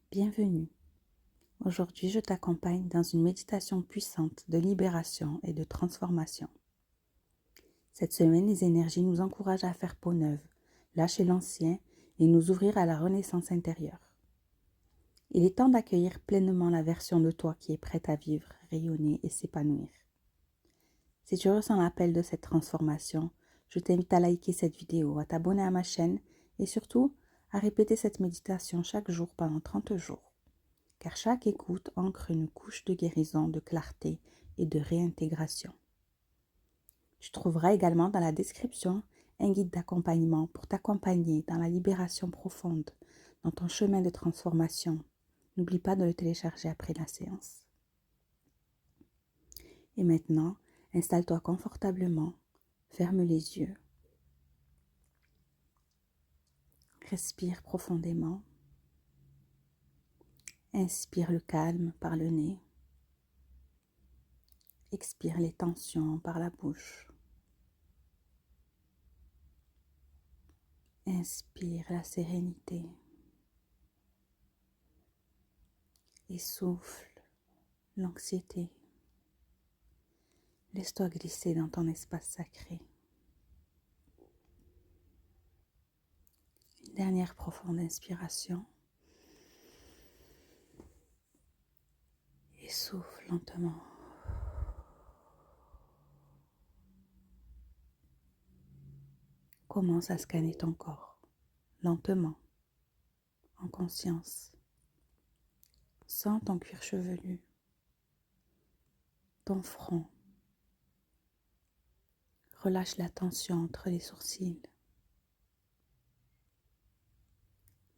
Bienvenue. Aujourd'hui, je t'accompagne dans une méditation puissante de libération et de transformation. Cette semaine, les énergies nous encouragent à faire peau neuve, lâcher l'ancien et nous ouvrir à la renaissance intérieure. Il est temps d'accueillir pleinement la version de toi qui est prête à vivre, rayonner et s'épanouir. Si tu ressens l'appel de cette transformation, je t'invite à liker cette vidéo, à t'abonner à ma chaîne et surtout à répéter cette méditation chaque jour pendant 30 jours. Car chaque écoute ancre une couche de guérison, de clarté et de réintégration. Tu trouveras également dans la description un guide d'accompagnement pour t'accompagner dans la libération profonde, dans ton chemin de transformation. N'oublie pas de le télécharger après la séance. Et maintenant, installe-toi confortablement, ferme les yeux, respire profondément, inspire le calme par le nez, expire les tensions par la bouche. Inspire la sérénité et souffle l'anxiété. Laisse-toi glisser dans ton espace sacré. Une dernière profonde inspiration et souffle lentement. Commence à scanner ton corps, lentement, en conscience. Sens ton cuir chevelu, ton front. Relâche la tension entre les sourcils.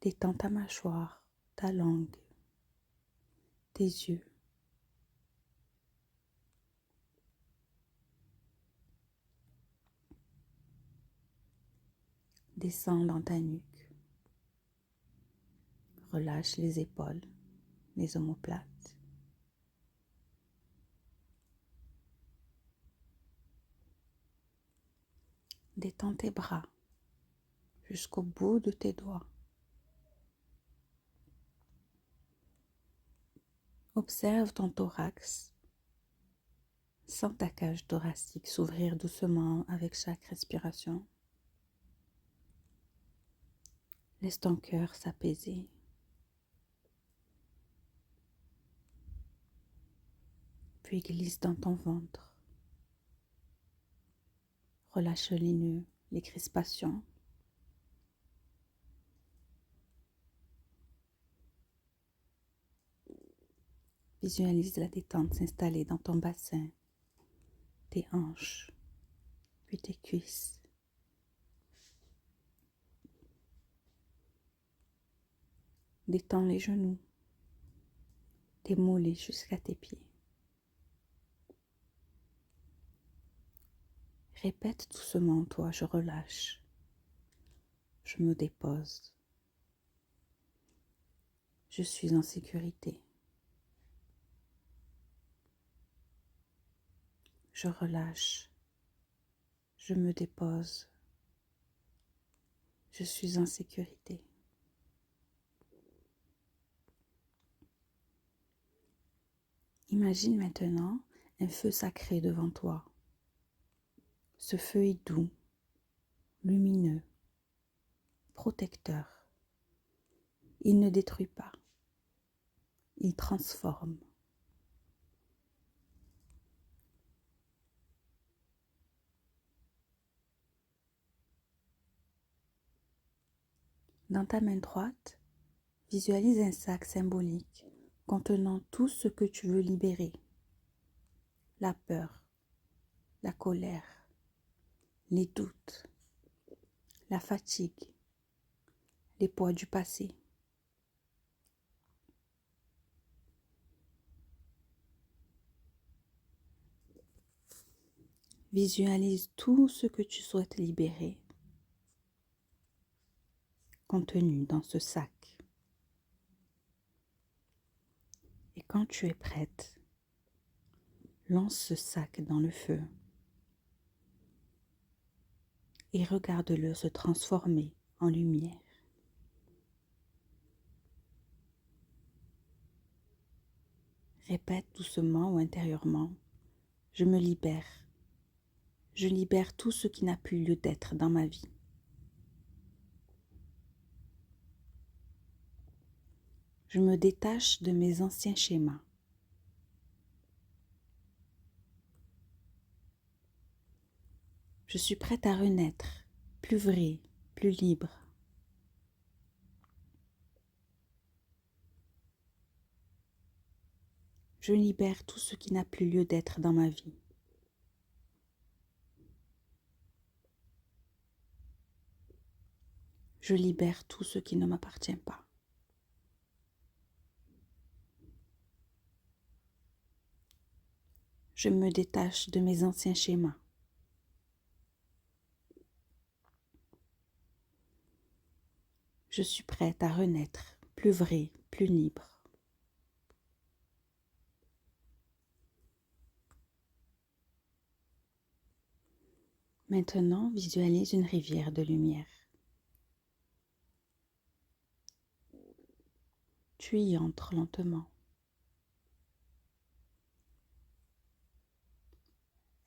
Détends ta mâchoire, ta langue, tes yeux. Descends dans ta nuque. Relâche les épaules, les omoplates. Détends tes bras jusqu'au bout de tes doigts. Observe ton thorax. Sens ta cage thoracique s'ouvrir doucement avec chaque respiration. Laisse ton cœur s'apaiser. Puis glisse dans ton ventre. Relâche les nœuds, les crispations. Visualise la détente s'installer dans ton bassin, tes hanches, puis tes cuisses. Détends les genoux, tes mollets jusqu'à tes pieds. Répète doucement en toi, je relâche, je me dépose, je suis en sécurité. Je relâche, je me dépose, je suis en sécurité. Imagine maintenant un feu sacré devant toi. Ce feu est doux, lumineux, protecteur. Il ne détruit pas, il transforme. Dans ta main droite, visualise un sac symbolique contenant tout ce que tu veux libérer. La peur, la colère, les doutes, la fatigue, les poids du passé. Visualise tout ce que tu souhaites libérer contenu dans ce sac. Et quand tu es prête, lance ce sac dans le feu et regarde-le se transformer en lumière. Répète doucement ou intérieurement, je me libère. Je libère tout ce qui n'a plus lieu d'être dans ma vie. Je me détache de mes anciens schémas. Je suis prête à renaître, plus vraie, plus libre. Je libère tout ce qui n'a plus lieu d'être dans ma vie. Je libère tout ce qui ne m'appartient pas. Je me détache de mes anciens schémas. Je suis prête à renaître, plus vraie, plus libre. Maintenant, visualise une rivière de lumière. Tu y entres lentement.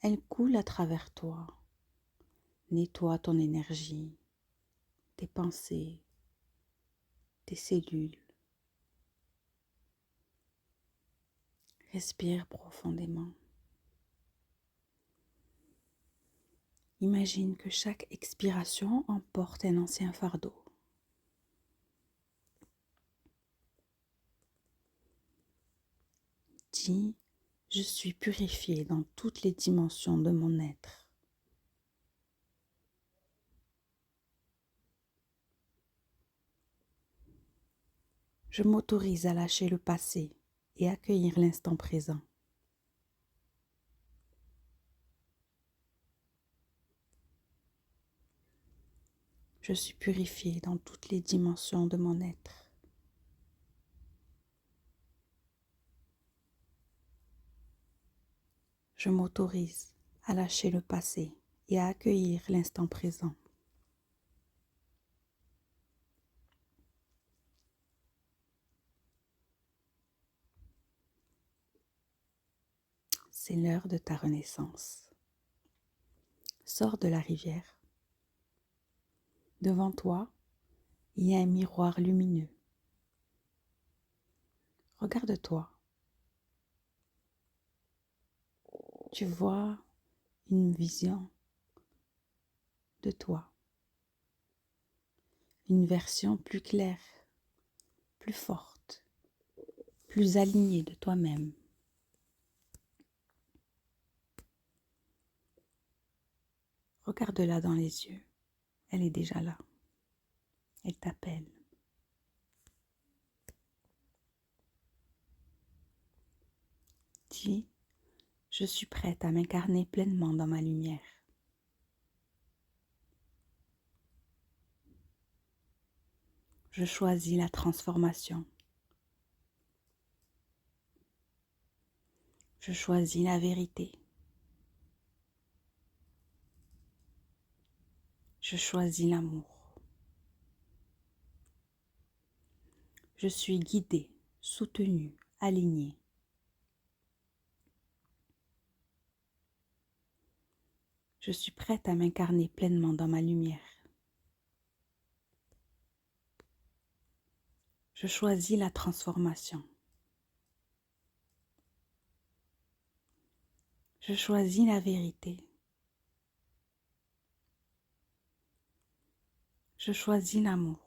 Elle coule à travers toi, nettoie ton énergie, tes pensées, tes cellules. Respire profondément. Imagine que chaque expiration emporte un ancien fardeau. Dis, je suis purifié dans toutes les dimensions de mon être. Je m'autorise à lâcher le passé et accueillir l'instant présent. Je suis purifié dans toutes les dimensions de mon être. Je m'autorise à lâcher le passé et à accueillir l'instant présent. C'est l'heure de ta renaissance. Sors de la rivière. Devant toi, il y a un miroir lumineux. Regarde-toi. Tu vois une vision de toi. Une version plus claire, plus forte, plus alignée de toi-même. Regarde-la dans les yeux. Elle est déjà là. Elle t'appelle. Dis, je suis prête à m'incarner pleinement dans ma lumière. Je choisis la transformation. Je choisis la vérité. Je choisis l'amour. Je suis guidée, soutenue, alignée. Je suis prête à m'incarner pleinement dans ma lumière. Je choisis la transformation. Je choisis la vérité. Je choisis l'amour.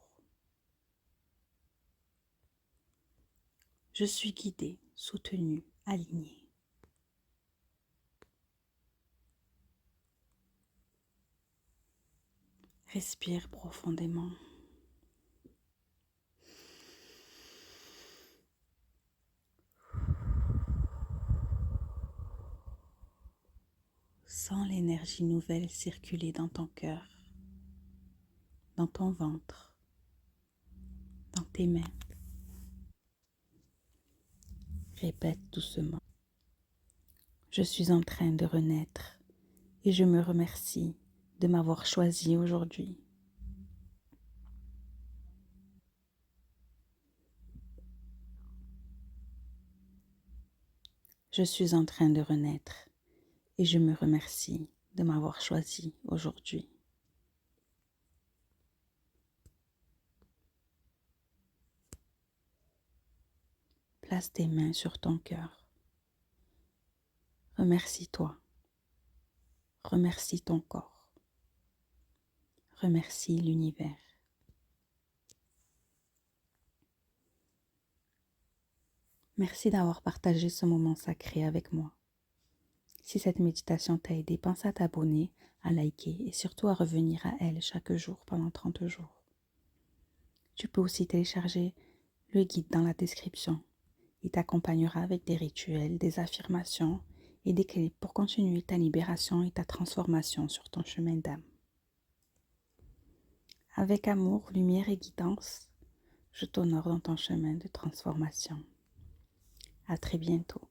Je suis guidée, soutenue, alignée. Respire profondément. Sens l'énergie nouvelle circuler dans ton cœur, dans ton ventre, dans tes mains. Répète doucement. Je suis en train de renaître et je me remercie de m'avoir choisi aujourd'hui. Je suis en train de renaître et je me remercie de m'avoir choisi aujourd'hui. Place tes mains sur ton cœur. Remercie-toi. Remercie ton corps. Remercie l'univers. Merci d'avoir partagé ce moment sacré avec moi. Si cette méditation t'a aidé, pense à t'abonner, à liker et surtout à revenir à elle chaque jour pendant 30 jours. Tu peux aussi télécharger le guide dans la description. Il t'accompagnera avec des rituels, des affirmations et des clés pour continuer ta libération et ta transformation sur ton chemin d'âme. Avec amour, lumière et guidance, je t'honore dans ton chemin de transformation. À très bientôt.